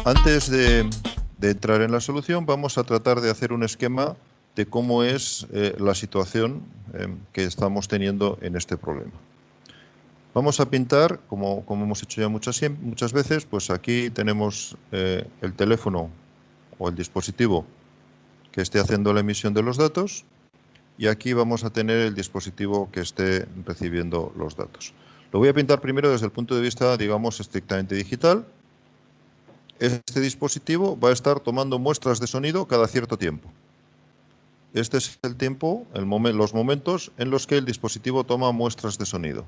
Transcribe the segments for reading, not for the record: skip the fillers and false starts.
Antes de entrar en la solución, vamos a tratar de hacer un esquema de cómo es la situación que estamos teniendo en este problema. Vamos a pintar, como hemos hecho ya muchas veces, pues aquí tenemos el teléfono o el dispositivo que esté haciendo la emisión de los datos, y aquí vamos a tener el dispositivo que esté recibiendo los datos. Lo voy a pintar primero desde el punto de vista, digamos, estrictamente digital. Este dispositivo va a estar tomando muestras de sonido cada cierto tiempo. Este es el tiempo, los momentos en los que el dispositivo toma muestras de sonido.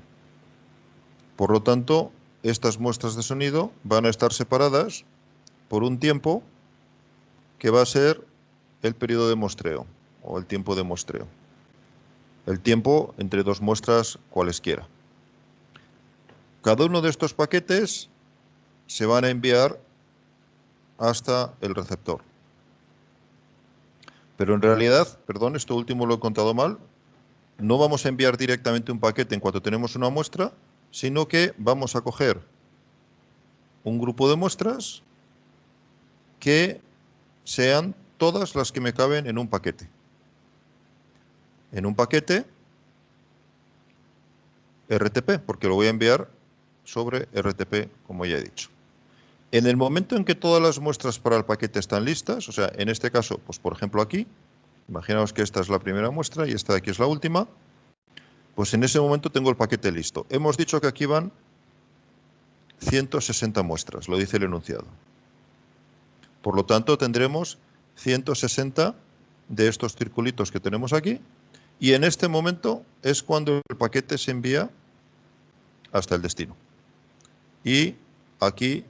Por lo tanto, estas muestras de sonido van a estar separadas por un tiempo que va a ser el periodo de muestreo o el tiempo de muestreo. El tiempo entre dos muestras cualesquiera. Cada uno de estos paquetes se van a enviar hasta el receptor. Pero en realidad, perdón, esto último lo he contado mal, no vamos a enviar directamente un paquete en cuanto tenemos una muestra, sino que vamos a coger un grupo de muestras que sean todas las que me caben en un paquete. En un paquete RTP, porque lo voy a enviar sobre RTP, como ya he dicho. En el momento en que todas las muestras para el paquete están listas, o sea, en este caso, pues por ejemplo aquí, imaginaos que esta es la primera muestra y esta de aquí es la última, pues en ese momento tengo el paquete listo. Hemos dicho que aquí van 160 muestras, lo dice el enunciado. Por lo tanto, tendremos 160 de estos circulitos que tenemos aquí, y en este momento es cuando el paquete se envía hasta el destino. Y aquí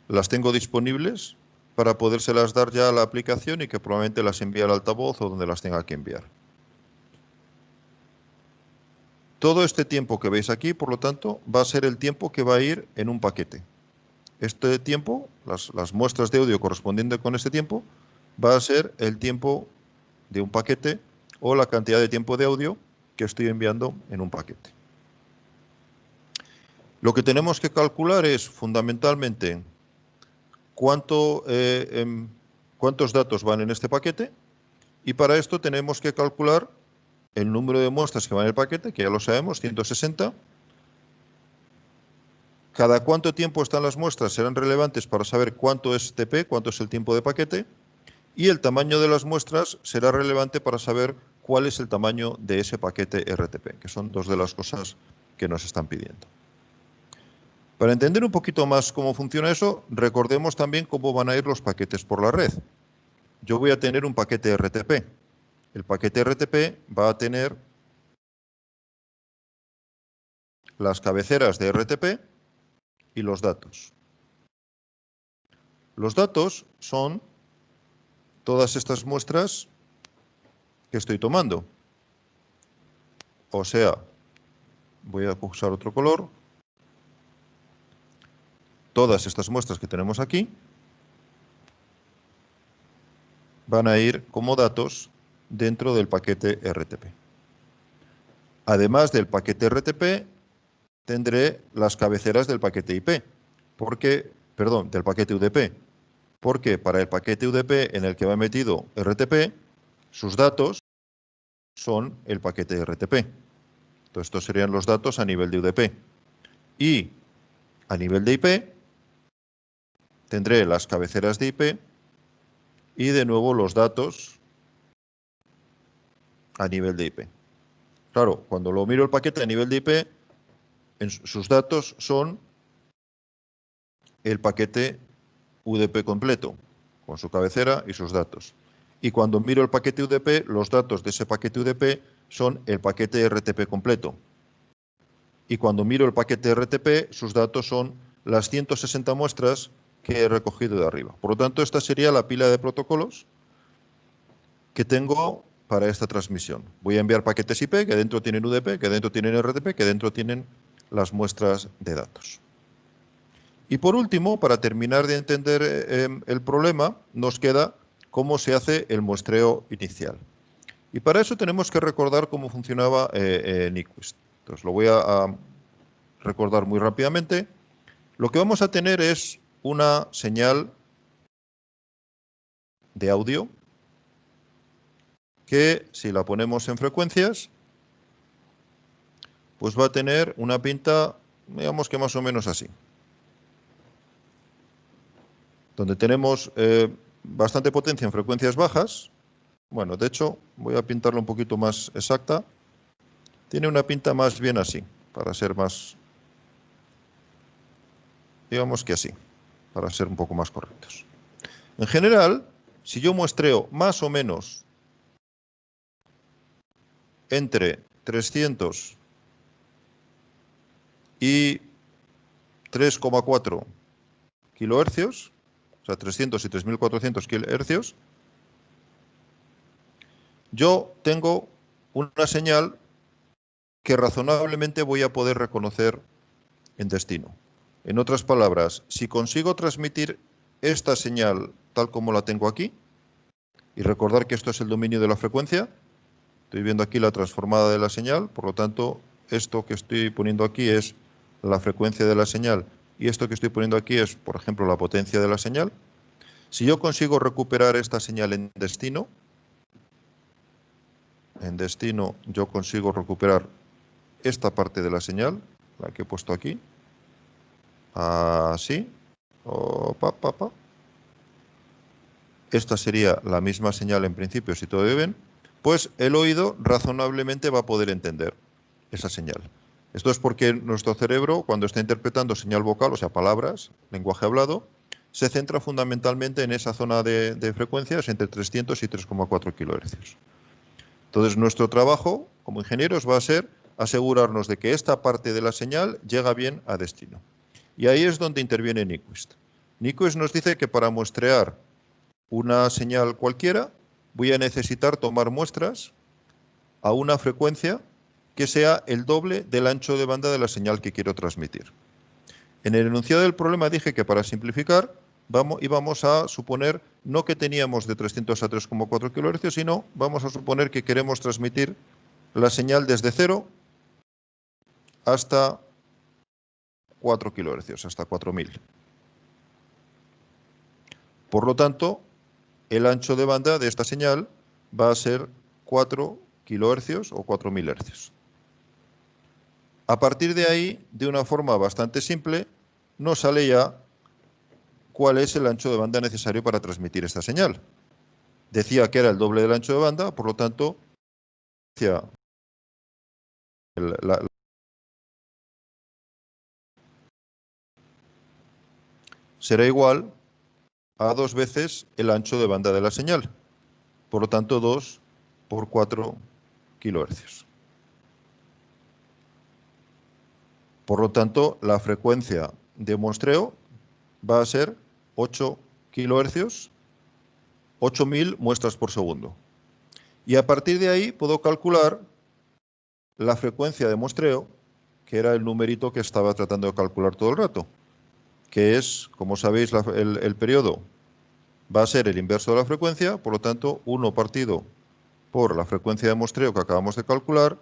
las tengo disponibles para podérselas dar ya a la aplicación y que probablemente las envíe al altavoz o donde las tenga que enviar. Todo este tiempo que veis aquí, por lo tanto, va a ser el tiempo que va a ir en un paquete. Este tiempo, las muestras de audio correspondientes con este tiempo, va a ser el tiempo de un paquete o la cantidad de tiempo de audio que estoy enviando en un paquete. Lo que tenemos que calcular es fundamentalmente cuántos datos van en este paquete, y para esto tenemos que calcular el número de muestras que van en el paquete, que ya lo sabemos, 160. Cada cuánto tiempo están las muestras serán relevantes para saber cuánto es TP, cuánto es el tiempo de paquete, y el tamaño de las muestras será relevante para saber cuál es el tamaño de ese paquete RTP, que son dos de las cosas que nos están pidiendo. Para entender un poquito más cómo funciona eso, recordemos también cómo van a ir los paquetes por la red. Yo voy a tener un paquete RTP. El paquete RTP va a tener las cabeceras de RTP y los datos. Los datos son todas estas muestras que estoy tomando. O sea, voy a usar otro color. Todas estas muestras que tenemos aquí van a ir como datos dentro del paquete RTP. Además del paquete RTP, tendré las cabeceras del paquete IP, del paquete UDP, porque para el paquete UDP en el que va metido RTP, sus datos son el paquete RTP. Entonces, estos serían los datos a nivel de UDP. Y a nivel de IP, tendré las cabeceras de IP y de nuevo los datos a nivel de IP. Claro, cuando lo miro el paquete a nivel de IP, sus datos son el paquete UDP completo, con su cabecera y sus datos. Y cuando miro el paquete UDP, los datos de ese paquete UDP son el paquete RTP completo. Y cuando miro el paquete RTP, sus datos son las 160 muestras que he recogido de arriba. Por lo tanto, esta sería la pila de protocolos que tengo para esta transmisión. Voy a enviar paquetes IP que dentro tienen UDP, que dentro tienen RTP, que dentro tienen las muestras de datos. Y por último, para terminar de entender el problema, nos queda cómo se hace el muestreo inicial. Y para eso tenemos que recordar cómo funcionaba Nyquist. Entonces lo voy a recordar muy rápidamente. Lo que vamos a tener es una señal de audio que, si la ponemos en frecuencias, pues va a tener una pinta, digamos que más o menos así. Donde tenemos bastante potencia en frecuencias bajas. Bueno, de hecho, voy a pintarlo un poquito más exacta. Tiene una pinta más bien así, para ser más, digamos que así, para ser un poco más correctos. En general, si yo muestreo más o menos entre 300 y 3,4 kilohercios, o sea, 300 y 3400 kilohercios, yo tengo una señal que razonablemente voy a poder reconocer en destino. En otras palabras, si consigo transmitir esta señal tal como la tengo aquí, y recordar que esto es el dominio de la frecuencia, estoy viendo aquí la transformada de la señal, por lo tanto, esto que estoy poniendo aquí es la frecuencia de la señal, y esto que estoy poniendo aquí es, por ejemplo, la potencia de la señal. Si yo consigo recuperar esta señal en destino yo consigo recuperar esta parte de la señal, la que he puesto aquí, así, esta sería la misma señal en principio si todo va bien, pues el oído razonablemente va a poder entender esa señal. Esto es porque nuestro cerebro, cuando está interpretando señal vocal, o sea, palabras, lenguaje hablado, se centra fundamentalmente en esa zona de frecuencias entre 300 y 3,4 kilohercios. Entonces, nuestro trabajo como ingenieros va a ser asegurarnos de que esta parte de la señal llega bien a destino. Y ahí es donde interviene Nyquist. Nyquist nos dice que para muestrear una señal cualquiera, voy a necesitar tomar muestras a una frecuencia que sea el doble del ancho de banda de la señal que quiero transmitir. En el enunciado del problema dije que para simplificar íbamos a suponer no que teníamos de 300 a 3,4 kHz, sino vamos a suponer que queremos transmitir la señal desde 0 hasta 4 kHz, hasta 4000. Por lo tanto, el ancho de banda de esta señal va a ser 4 kHz o 4000 Hz. A partir de ahí, de una forma bastante simple, nos sale ya cuál es el ancho de banda necesario para transmitir esta señal. Decía que era el doble del ancho de banda, por lo tanto, será igual a 2 veces el ancho de banda de la señal. Por lo tanto, 2 por 4 kHz. Por lo tanto, la frecuencia de muestreo va a ser 8 kHz, 8000 muestras por segundo. Y a partir de ahí puedo calcular la frecuencia de muestreo, que era el numerito que estaba tratando de calcular todo el rato, que es, como sabéis, el periodo va a ser el inverso de la frecuencia, por lo tanto, 1 partido por la frecuencia de muestreo que acabamos de calcular,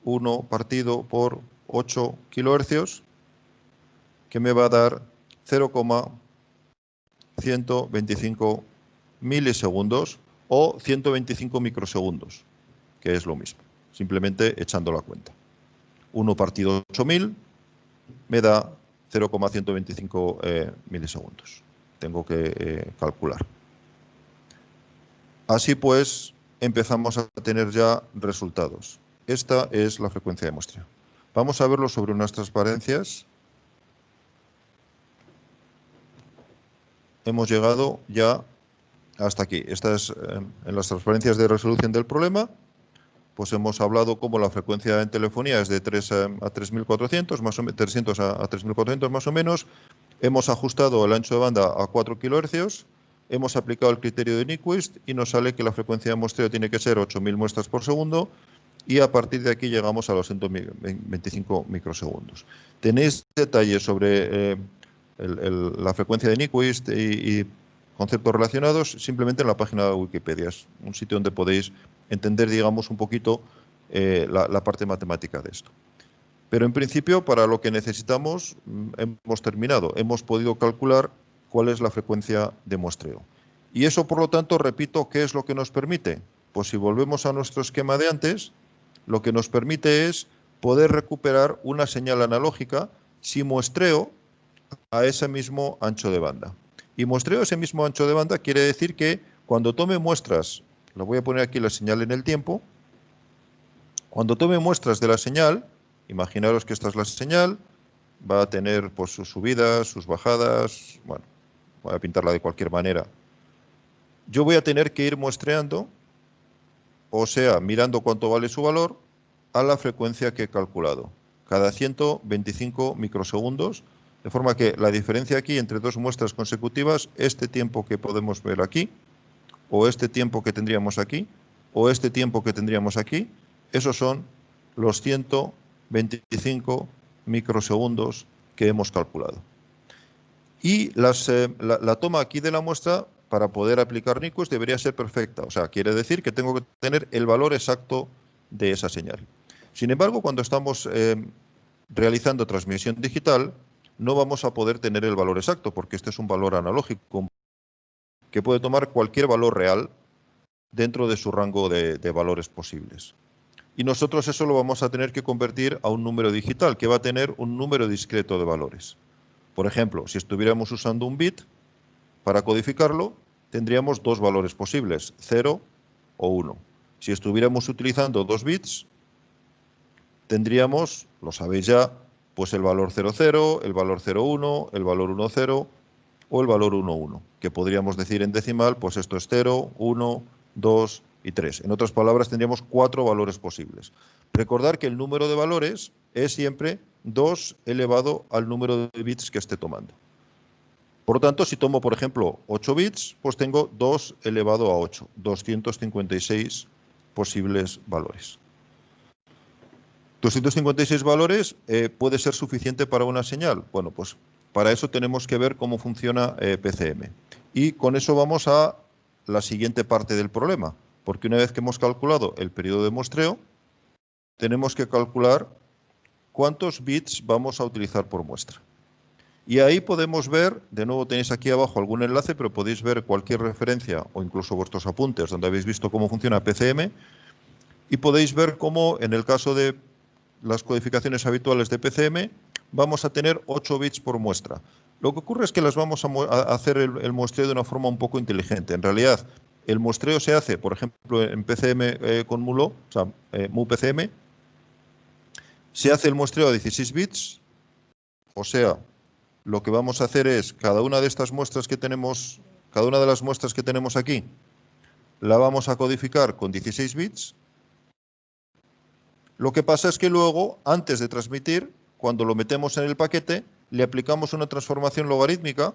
1 partido por 8 kHz, que me va a dar 0,125 milisegundos o 125 microsegundos, que es lo mismo, simplemente echando la cuenta. 1 partido 8000 me da 0,125 milisegundos. Tengo que calcular. Así pues, empezamos a tener ya resultados. Esta es la frecuencia de muestreo. Vamos a verlo sobre unas transparencias. Hemos llegado ya hasta aquí. Estas, en las transparencias de resolución del problema, pues hemos hablado cómo la frecuencia en telefonía es de 3 a 3400, más o menos, 300 a 3400 más o menos. Hemos ajustado el ancho de banda a 4 kHz, hemos aplicado el criterio de Nyquist y nos sale que la frecuencia de muestreo tiene que ser 8000 muestras por segundo y a partir de aquí llegamos a los 125 microsegundos. Tenéis detalles sobre la frecuencia de Nyquist y conceptos relacionados simplemente en la página de Wikipedia. Es un sitio donde podéis entender, digamos, un poquito la parte matemática de esto. Pero en principio, para lo que necesitamos, hemos terminado. Hemos podido calcular cuál es la frecuencia de muestreo. Y eso, por lo tanto, repito, ¿qué es lo que nos permite? Pues si volvemos a nuestro esquema de antes, lo que nos permite es poder recuperar una señal analógica si muestreo a ese mismo ancho de banda. Y muestreo ese mismo ancho de banda quiere decir que cuando tome muestras, lo voy a poner aquí la señal en el tiempo, cuando tome muestras de la señal, imaginaros que esta es la señal, va a tener pues, sus subidas, sus bajadas, bueno, voy a pintarla de cualquier manera. Yo voy a tener que ir muestreando, o sea, mirando cuánto vale su valor, a la frecuencia que he calculado, cada 125 microsegundos, de forma que la diferencia aquí entre dos muestras consecutivas, este tiempo que podemos ver aquí, o este tiempo que tendríamos aquí, o este tiempo que tendríamos aquí, esos son los 125 microsegundos que hemos calculado. Y la toma aquí de la muestra, para poder aplicar NICUS, debería ser perfecta. O sea, quiere decir que tengo que tener el valor exacto de esa señal. Sin embargo, cuando estamos realizando transmisión digital, no vamos a poder tener el valor exacto, porque este es un valor analógico que puede tomar cualquier valor real dentro de su rango de valores posibles. Y nosotros eso lo vamos a tener que convertir a un número digital, que va a tener un número discreto de valores. Por ejemplo, si estuviéramos usando un bit, para codificarlo, tendríamos dos valores posibles, 0 o 1. Si estuviéramos utilizando 2 bits, tendríamos, lo sabéis ya, pues el valor 00, el valor 01, el valor 10 o el valor 11, que podríamos decir en decimal, pues esto es 0, 1, 2 y 3. En otras palabras, tendríamos 4 valores posibles. Recordar que el número de valores es siempre 2 elevado al número de bits que esté tomando. Por lo tanto, si tomo, por ejemplo, 8 bits, pues tengo 2 elevado a 8, 256 posibles valores. 256 valores puede ser suficiente para una señal. Bueno, pues para eso tenemos que ver cómo funciona PCM. Y con eso vamos a la siguiente parte del problema, porque una vez que hemos calculado el periodo de muestreo, tenemos que calcular cuántos bits vamos a utilizar por muestra. Y ahí podemos ver, de nuevo tenéis aquí abajo algún enlace, pero podéis ver cualquier referencia o incluso vuestros apuntes donde habéis visto cómo funciona PCM y podéis ver cómo en el caso de las codificaciones habituales de PCM vamos a tener 8 bits por muestra. Lo que ocurre es que las vamos a hacer el muestreo de una forma un poco inteligente. En realidad, el muestreo se hace, por ejemplo, en PCM con MULO, o sea, MUPCM, se hace el muestreo a 16 bits, o sea, lo que vamos a hacer es, cada una de estas muestras que tenemos, cada una de las muestras que tenemos aquí, la vamos a codificar con 16 bits. Lo que pasa es que luego, antes de transmitir, cuando lo metemos en el paquete, le aplicamos una transformación logarítmica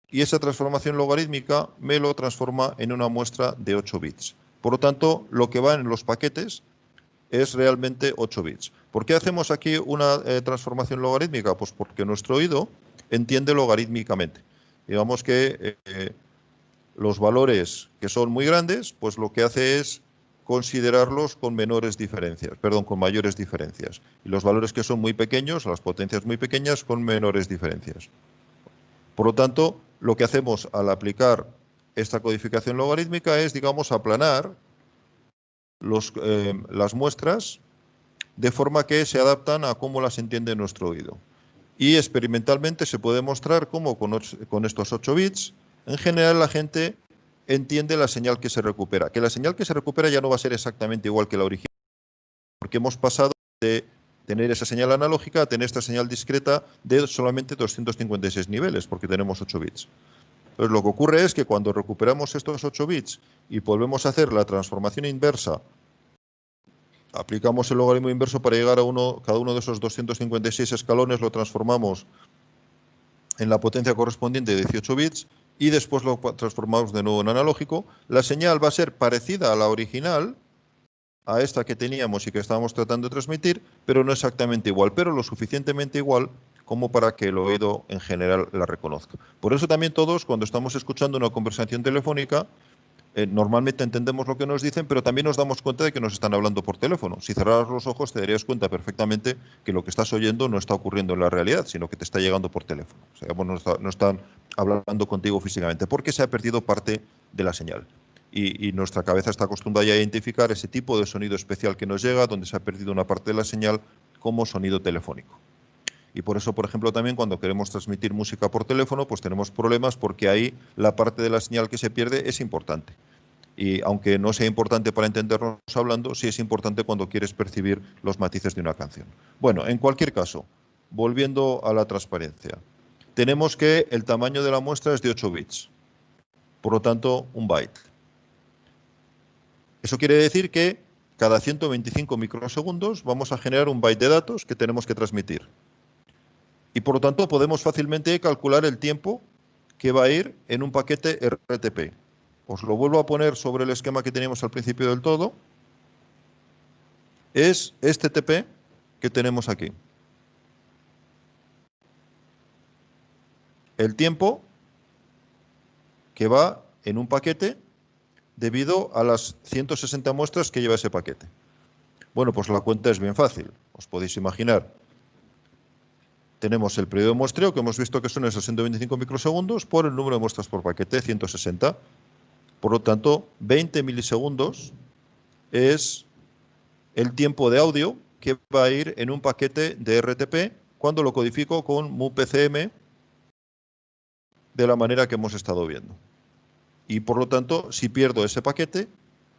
y esa transformación logarítmica me lo transforma en una muestra de 8 bits. Por lo tanto, lo que va en los paquetes es realmente 8 bits. ¿Por qué hacemos aquí una transformación logarítmica? Pues porque nuestro oído entiende logarítmicamente. Digamos que los valores que son muy grandes, pues lo que hace es considerarlos con menores diferencias, perdón, con mayores diferencias. Y los valores que son muy pequeños, las potencias muy pequeñas, con menores diferencias. Por lo tanto, lo que hacemos al aplicar esta codificación logarítmica es, digamos, aplanar las muestras de forma que se adaptan a cómo las entiende nuestro oído. Y experimentalmente se puede mostrar cómo con estos 8 bits, en general la gente entiende la señal que se recupera. Que la señal que se recupera ya no va a ser exactamente igual que la original, porque hemos pasado de tener esa señal analógica a tener esta señal discreta de solamente 256 niveles, porque tenemos 8 bits. Entonces lo que ocurre es que cuando recuperamos estos 8 bits y volvemos a hacer la transformación inversa, aplicamos el logaritmo inverso para llegar a cada uno de esos 256 escalones, lo transformamos en la potencia correspondiente de 18 bits y después lo transformamos de nuevo en analógico. La señal va a ser parecida a la original, a esta que teníamos y que estábamos tratando de transmitir, pero no exactamente igual, pero lo suficientemente igual como para que el oído en general la reconozca. Por eso también todos, cuando estamos escuchando una conversación telefónica, Normalmente entendemos lo que nos dicen, pero también nos damos cuenta de que nos están hablando por teléfono. Si cerraras los ojos te darías cuenta perfectamente que lo que estás oyendo no está ocurriendo en la realidad, sino que te está llegando por teléfono. O sea, bueno, no están hablando contigo físicamente, porque se ha perdido parte de la señal. Y nuestra cabeza está acostumbrada ya a identificar ese tipo de sonido especial que nos llega, donde se ha perdido una parte de la señal, como sonido telefónico. Y por eso, por ejemplo, también cuando queremos transmitir música por teléfono, pues tenemos problemas porque ahí la parte de la señal que se pierde es importante. Y aunque no sea importante para entendernos hablando, sí es importante cuando quieres percibir los matices de una canción. Bueno, en cualquier caso, volviendo a la transparencia, tenemos que el tamaño de la muestra es de 8 bits, por lo tanto, un byte. Eso quiere decir que cada 125 microsegundos vamos a generar un byte de datos que tenemos que transmitir. Y por lo tanto podemos fácilmente calcular el tiempo que va a ir en un paquete RTP. Os lo vuelvo a poner sobre el esquema que teníamos al principio del todo. Es este TP que tenemos aquí. El tiempo que va en un paquete debido a las 160 muestras que lleva ese paquete. Bueno, pues la cuenta es bien fácil. Os podéis imaginar. Tenemos el periodo de muestreo, que hemos visto que son esos 125 microsegundos, por el número de muestras por paquete, 160. Por lo tanto, 20 milisegundos es el tiempo de audio que va a ir en un paquete de RTP cuando lo codifico con MUPCM de la manera que hemos estado viendo. Y por lo tanto, si pierdo ese paquete,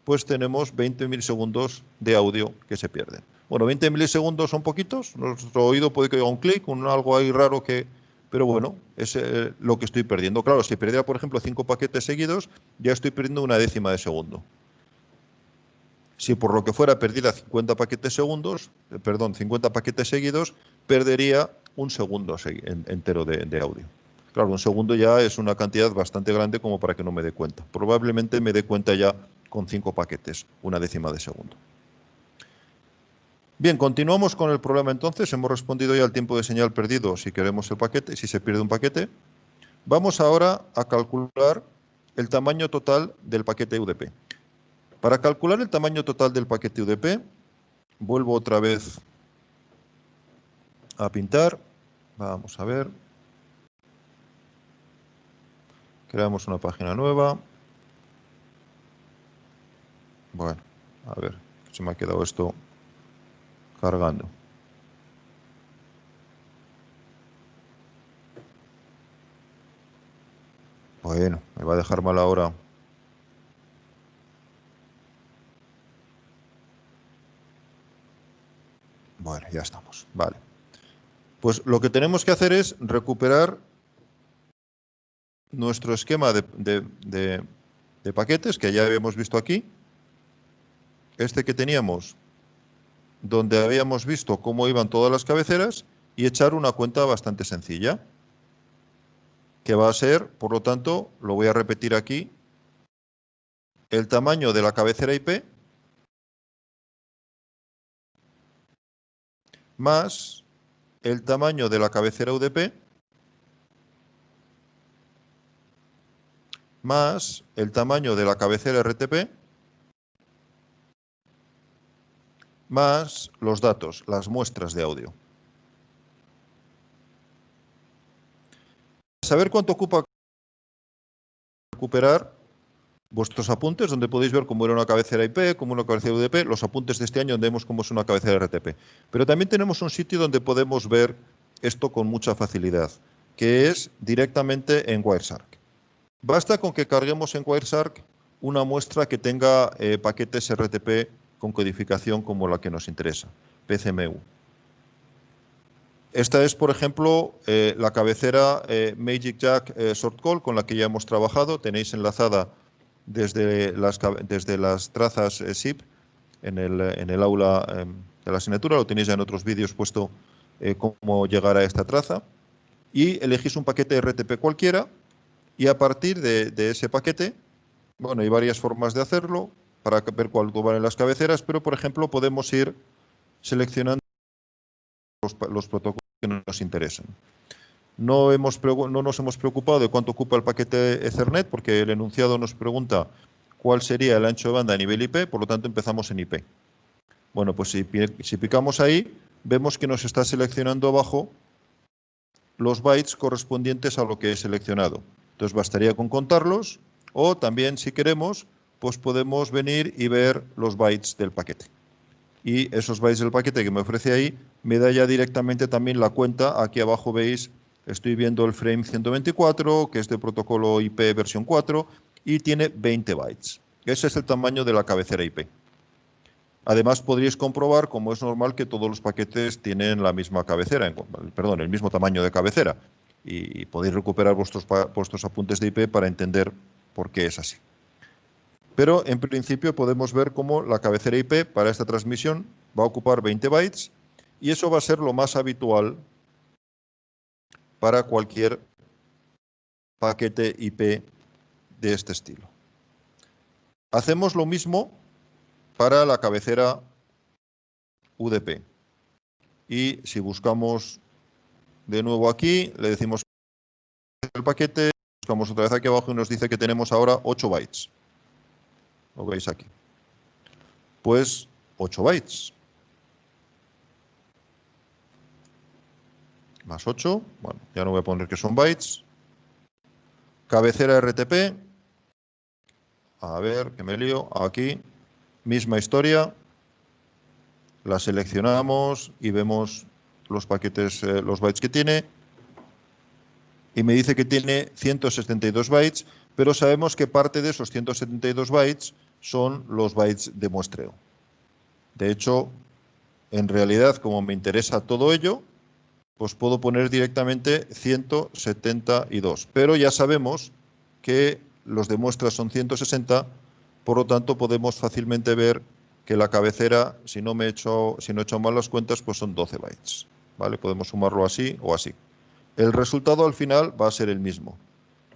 pues tenemos 20 milisegundos de audio que se pierden. Bueno, 20 milisegundos son poquitos, nuestro oído puede que haga un clic, algo ahí raro que... Pero bueno, es lo que estoy perdiendo. Claro, si perdiera, por ejemplo, 5 paquetes seguidos, ya estoy perdiendo una décima de segundo. Si por lo que fuera perdiera 50 paquetes seguidos, perdería un segundo entero de audio. Claro, un segundo ya es una cantidad bastante grande como para que no me dé cuenta. Probablemente me dé cuenta ya con 5 paquetes, una décima de segundo. Bien, continuamos con el problema entonces. Hemos respondido ya al tiempo de señal perdido si queremos el paquete, si se pierde un paquete. Vamos ahora a calcular el tamaño total del paquete UDP. Para calcular el tamaño total del paquete UDP, vuelvo otra vez a pintar. Vamos a ver. Creamos una página nueva. Bueno, a ver, se me ha quedado esto cargando. Bueno, me va a dejar mal ahora. Bueno, ya estamos. Vale. Pues lo que tenemos que hacer es recuperar nuestro esquema de paquetes que ya habíamos visto aquí. Este que teníamos, donde habíamos visto cómo iban todas las cabeceras, y echar una cuenta bastante sencilla, que va a ser, por lo tanto, lo voy a repetir aquí, el tamaño de la cabecera IP más el tamaño de la cabecera UDP más el tamaño de la cabecera RTP más los datos, las muestras de audio. Saber cuánto ocupa recuperar vuestros apuntes, donde podéis ver cómo era una cabecera IP, cómo una cabecera UDP, los apuntes de este año donde vemos cómo es una cabecera RTP. Pero también tenemos un sitio donde podemos ver esto con mucha facilidad, que es directamente en Wireshark. Basta con que carguemos en Wireshark una muestra que tenga paquetes RTP con codificación como la que nos interesa, PCMU. Esta es, por ejemplo, la cabecera Magic Jack Short Call con la que ya hemos trabajado. Tenéis enlazada desde las trazas SIP en el aula de la asignatura. Lo tenéis ya en otros vídeos puesto cómo llegar a esta traza. Y elegís un paquete RTP cualquiera y a partir de ese paquete, bueno, hay varias formas de hacerlo para ver cuál valen las cabeceras, pero por ejemplo podemos ir seleccionando los protocolos que nos interesan. No nos hemos preocupado de cuánto ocupa el paquete Ethernet, porque el enunciado nos pregunta cuál sería el ancho de banda a nivel IP, por lo tanto empezamos en IP. Bueno, pues si picamos ahí, vemos que nos está seleccionando abajo los bytes correspondientes a lo que he seleccionado. Entonces bastaría con contarlos, o también, si queremos, pues podemos venir y ver los bytes del paquete. Y esos bytes del paquete que me ofrece ahí me da ya directamente también la cuenta. Aquí abajo veis, estoy viendo el frame 124, que es de protocolo IP versión 4, y tiene 20 bytes. Ese es el tamaño de la cabecera IP. Además, podríais comprobar, como es normal, que todos los paquetes tienen la misma cabecera, perdón, el mismo tamaño de cabecera. Y podéis recuperar vuestros apuntes de IP para entender por qué es así. Pero en principio podemos ver cómo la cabecera IP para esta transmisión va a ocupar 20 bytes y eso va a ser lo más habitual para cualquier paquete IP de este estilo. Hacemos lo mismo para la cabecera UDP. Y si buscamos de nuevo aquí, le decimos el paquete, buscamos otra vez aquí abajo y nos dice que tenemos ahora 8 bytes. Lo veis aquí. Pues 8 bytes. Más 8, bueno, ya no voy a poner que son bytes. Cabecera RTP, a ver, que me lío, aquí, misma historia, la seleccionamos y vemos los paquetes, los bytes que tiene, y me dice que tiene 172 bytes, pero sabemos que parte de esos 172 bytes son los bytes de muestreo. De hecho, en realidad, como me interesa todo ello, pues puedo poner directamente 172, pero ya sabemos que los de muestra son 160, por lo tanto podemos fácilmente ver que la cabecera, si no he hecho mal las cuentas, pues son 12 bytes, ¿vale? Podemos sumarlo así o así. El resultado al final va a ser el mismo.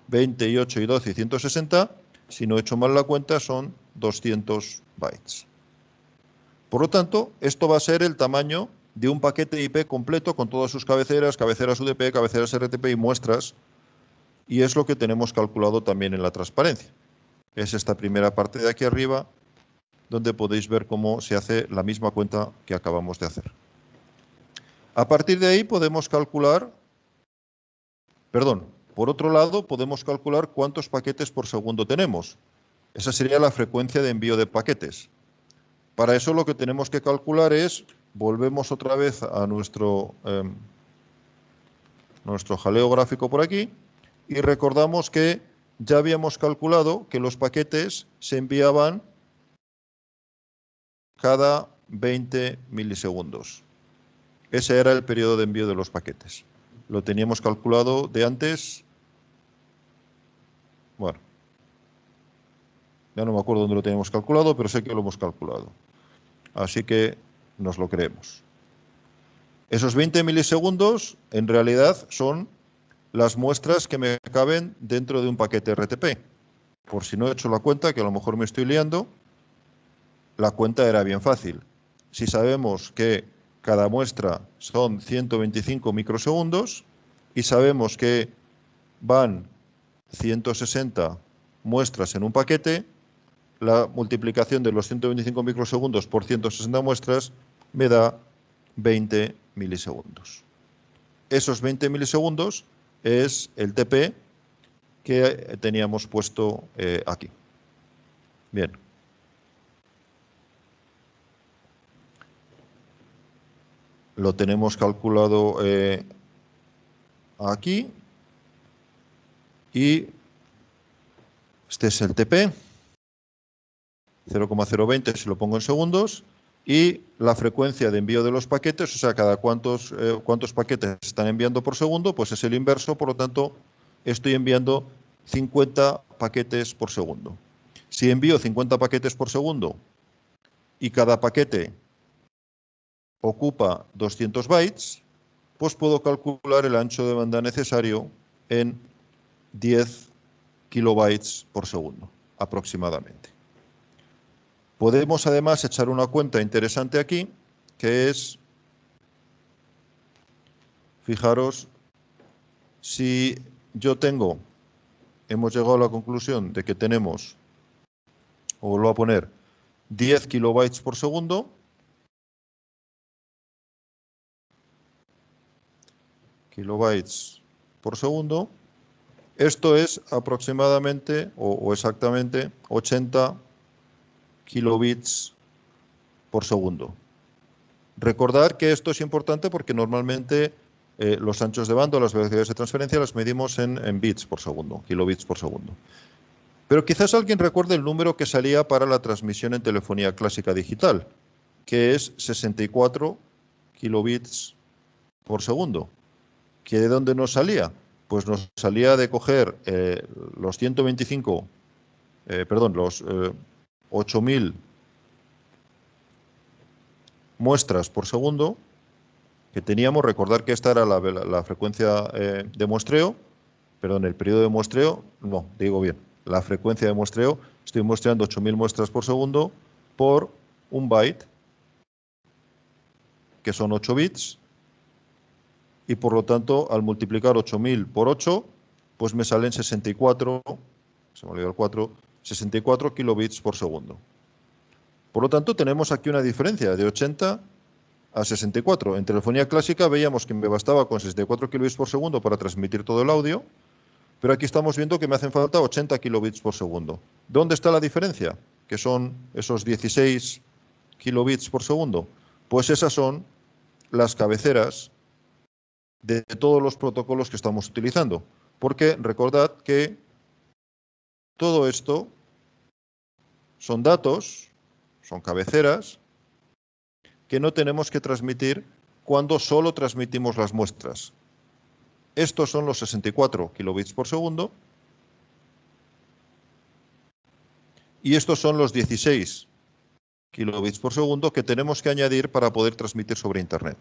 28 y 12 y 160, si no he hecho mal la cuenta, son 200 bytes. Por lo tanto, esto va a ser el tamaño de un paquete IP completo con todas sus cabeceras, cabeceras UDP, cabeceras RTP y muestras, y es lo que tenemos calculado también en la transparencia. Es esta primera parte de aquí arriba, donde podéis ver cómo se hace la misma cuenta que acabamos de hacer. A partir de ahí podemos calcular, por otro lado, podemos calcular cuántos paquetes por segundo tenemos. Esa sería la frecuencia de envío de paquetes. Para eso lo que tenemos que calcular es, volvemos otra vez a nuestro jaleo gráfico por aquí, y recordamos que ya habíamos calculado que los paquetes se enviaban cada 20 milisegundos. Ese era el periodo de envío de los paquetes. Lo teníamos calculado de antes. Bueno, ya no me acuerdo dónde lo teníamos calculado, pero sé que lo hemos calculado. Así que nos lo creemos. Esos 20 milisegundos en realidad son las muestras que me caben dentro de un paquete RTP. Por si no he hecho la cuenta, que a lo mejor me estoy liando, la cuenta era bien fácil. Si sabemos que cada muestra son 125 microsegundos y sabemos que van 160 muestras en un paquete, la multiplicación de los 125 microsegundos por 160 muestras me da 20 milisegundos. Esos 20 milisegundos es el TP que teníamos puesto aquí. Bien. Lo tenemos calculado aquí. Y este es el TP. 0,020 si lo pongo en segundos. Y la frecuencia de envío de los paquetes, o sea, cada cuántos paquetes están enviando por segundo, pues es el inverso. Por lo tanto, estoy enviando 50 paquetes por segundo. Si envío 50 paquetes por segundo y cada paquete ocupa 200 bytes, pues puedo calcular el ancho de banda necesario en 10 kilobytes por segundo, aproximadamente. Podemos además echar una cuenta interesante aquí, que es, fijaros, si yo hemos llegado a la conclusión de que tenemos o vuelvo a poner 10 kilobytes por segundo, kilobytes por segundo. Esto es aproximadamente o exactamente 80 kilobits por segundo. Recordar que esto es importante porque normalmente los anchos de banda, las velocidades de transferencia, las medimos en bits por segundo, kilobits por segundo. Pero quizás alguien recuerde el número que salía para la transmisión en telefonía clásica digital, que es 64 kilobits por segundo. ¿Que de dónde nos salía? Pues nos salía de coger los 125, los 8000 muestras por segundo que teníamos. Recordar que esta era la frecuencia de muestreo, perdón, el periodo de muestreo, no, digo bien, la frecuencia de muestreo. Estoy muestreando 8000 muestras por segundo por un byte, que son 8 bits, y por lo tanto, al multiplicar 8000 por 8, pues me salen 64, se me olvidó el 4, 64 kilobits por segundo. Por lo tanto, tenemos aquí una diferencia de 80 a 64. En telefonía clásica veíamos que me bastaba con 64 kilobits por segundo para transmitir todo el audio, pero aquí estamos viendo que me hacen falta 80 kilobits por segundo. ¿Dónde está la diferencia? Que son esos 16 kilobits por segundo. Pues esas son las cabeceras de todos los protocolos que estamos utilizando. Porque recordad que todo esto son datos, son cabeceras, que no tenemos que transmitir cuando solo transmitimos las muestras. Estos son los 64 kilobits por segundo y estos son los 16 kilobits por segundo que tenemos que añadir para poder transmitir sobre Internet.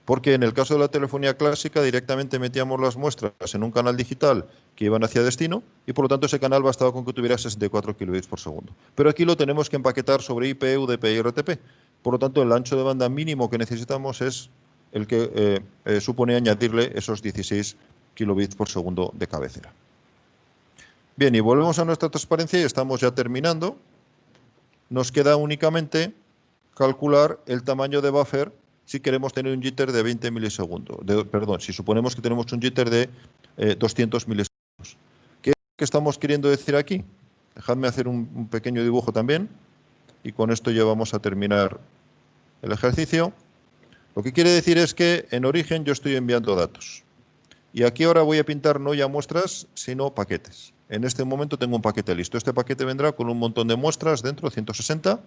Porque en el caso de la telefonía clásica directamente metíamos las muestras en un canal digital que iban hacia destino y por lo tanto ese canal bastaba con que tuviera 64 kilobits por segundo. Pero aquí lo tenemos que empaquetar sobre IP, UDP y RTP. Por lo tanto, el ancho de banda mínimo que necesitamos es el que supone añadirle esos 16 kilobits por segundo de cabecera. Bien, y volvemos a nuestra transparencia y estamos ya terminando. Nos queda únicamente calcular el tamaño de buffer si queremos tener un jitter de 20 milisegundos. Perdón, si suponemos que tenemos un jitter de 200 milisegundos. ¿Qué estamos queriendo decir aquí? Dejadme hacer un pequeño dibujo también y con esto ya vamos a terminar el ejercicio. Lo que quiere decir es que en origen yo estoy enviando datos. Y aquí ahora voy a pintar no ya muestras, sino paquetes. En este momento tengo un paquete listo. Este paquete vendrá con un montón de muestras dentro, 160,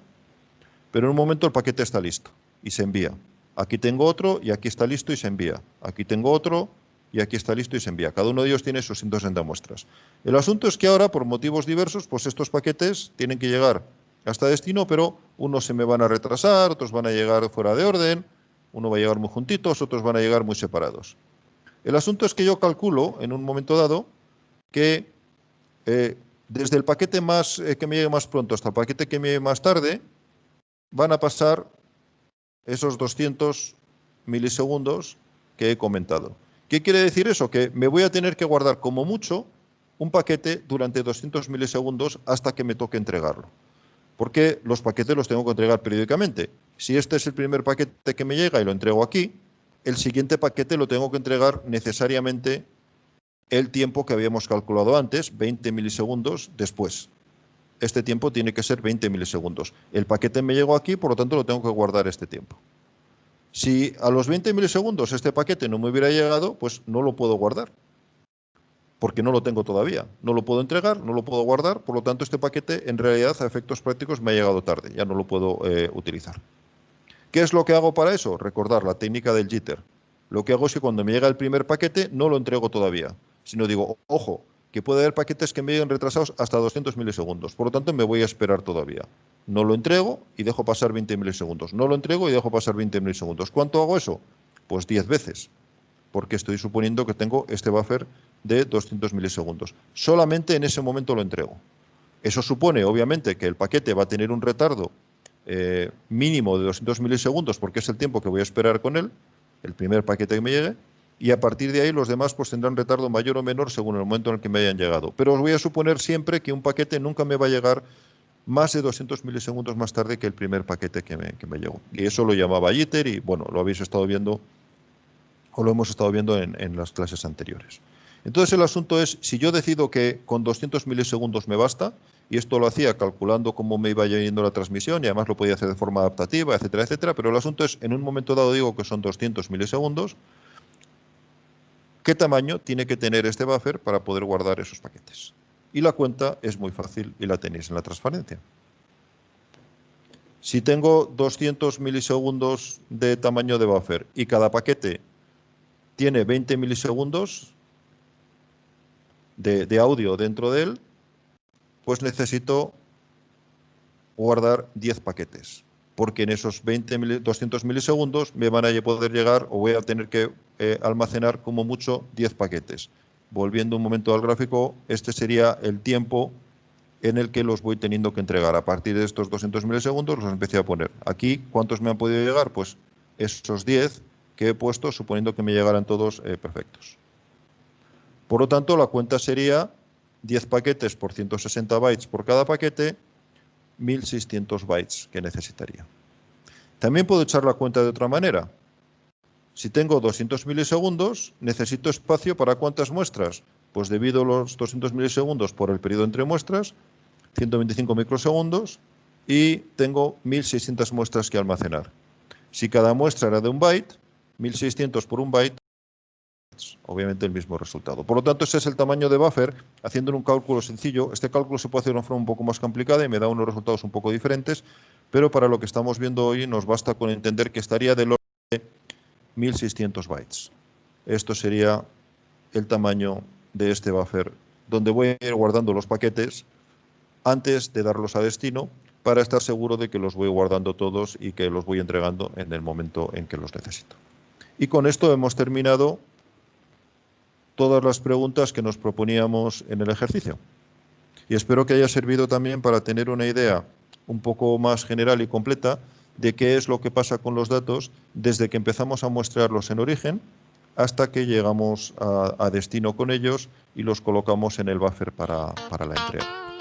pero en un momento el paquete está listo y se envía. Aquí tengo otro y aquí está listo y se envía. Aquí tengo otro y aquí está listo y se envía. Cada uno de ellos tiene sus 160 muestras. El asunto es que ahora, por motivos diversos, pues estos paquetes tienen que llegar hasta destino, pero unos se me van a retrasar, otros van a llegar fuera de orden, uno va a llegar muy juntitos, otros van a llegar muy separados. El asunto es que yo calculo, en un momento dado, que desde el paquete que me llegue más pronto hasta el paquete que me llegue más tarde, van a pasar esos 200 milisegundos que he comentado. ¿Qué quiere decir eso? Que me voy a tener que guardar como mucho un paquete durante 200 milisegundos hasta que me toque entregarlo. Porque los paquetes los tengo que entregar periódicamente. Si este es el primer paquete que me llega y lo entrego aquí, el siguiente paquete lo tengo que entregar necesariamente el tiempo que habíamos calculado antes, 20 milisegundos después. Este tiempo tiene que ser 20 milisegundos. El paquete me llegó aquí, por lo tanto lo tengo que guardar este tiempo. Si a los 20 milisegundos este paquete no me hubiera llegado, pues no lo puedo guardar, porque no lo tengo todavía. No lo puedo entregar, no lo puedo guardar, por lo tanto este paquete en realidad a efectos prácticos me ha llegado tarde, ya no lo puedo utilizar. ¿Qué es lo que hago para eso? Recordar la técnica del jitter. Lo que hago es que cuando me llega el primer paquete no lo entrego todavía, sino digo, ojo, que puede haber paquetes que me lleguen retrasados hasta 200 milisegundos. Por lo tanto, me voy a esperar todavía. No lo entrego y dejo pasar 20 milisegundos. No lo entrego y dejo pasar 20 milisegundos. ¿Cuánto hago eso? Pues 10 veces, porque estoy suponiendo que tengo este buffer de 200 milisegundos. Solamente en ese momento lo entrego. Eso supone, obviamente, que el paquete va a tener un retardo mínimo de 200 milisegundos, porque es el tiempo que voy a esperar con él, el primer paquete que me llegue, y a partir de ahí los demás pues tendrán retardo mayor o menor según el momento en el que me hayan llegado. Pero os voy a suponer siempre que un paquete nunca me va a llegar más de 200 milisegundos más tarde que el primer paquete que me llegó. Y eso lo llamaba jitter y, bueno, lo habéis estado viendo o lo hemos estado viendo en las clases anteriores. Entonces el asunto es, si yo decido que con 200 milisegundos me basta, y esto lo hacía calculando cómo me iba yendo la transmisión, y además lo podía hacer de forma adaptativa, etcétera, etcétera, pero el asunto es, en un momento dado digo que son 200 milisegundos, ¿qué tamaño tiene que tener este buffer para poder guardar esos paquetes? Y la cuenta es muy fácil y la tenéis en la transparencia. Si tengo 200 milisegundos de tamaño de buffer y cada paquete tiene 20 milisegundos de audio dentro de él, pues necesito guardar 10 paquetes, porque en esos 200 milisegundos me van a poder llegar o voy a tener que almacenar como mucho 10 paquetes. Volviendo un momento al gráfico, este sería el tiempo en el que los voy teniendo que entregar. A partir de estos 200 milisegundos los empecé a poner. Aquí, ¿cuántos me han podido llegar? Pues esos 10 que he puesto, suponiendo que me llegaran todos perfectos. Por lo tanto, la cuenta sería 10 paquetes por 160 bytes por cada paquete, 1600 bytes que necesitaría. También puedo echar la cuenta de otra manera. Si tengo 200 milisegundos, necesito espacio para ¿cuántas muestras? Pues divido los 200 milisegundos por el periodo entre muestras, 125 microsegundos, y tengo 1600 muestras que almacenar. Si cada muestra era de un byte, 1600 por un byte, obviamente el mismo resultado. Por lo tanto, ese es el tamaño de buffer, haciendo un cálculo sencillo. Este cálculo se puede hacer de una forma un poco más complicada y me da unos resultados un poco diferentes, pero para lo que estamos viendo hoy nos basta con entender que estaría del orden de 1600 bytes. Esto sería el tamaño de este buffer, donde voy a ir guardando los paquetes antes de darlos a destino, para estar seguro de que los voy guardando todos y que los voy entregando en el momento en que los necesito. Y con esto hemos terminado todas las preguntas que nos proponíamos en el ejercicio. Y espero que haya servido también para tener una idea un poco más general y completa de qué es lo que pasa con los datos desde que empezamos a muestrarlos en origen hasta que llegamos a destino con ellos y los colocamos en el buffer para la entrega.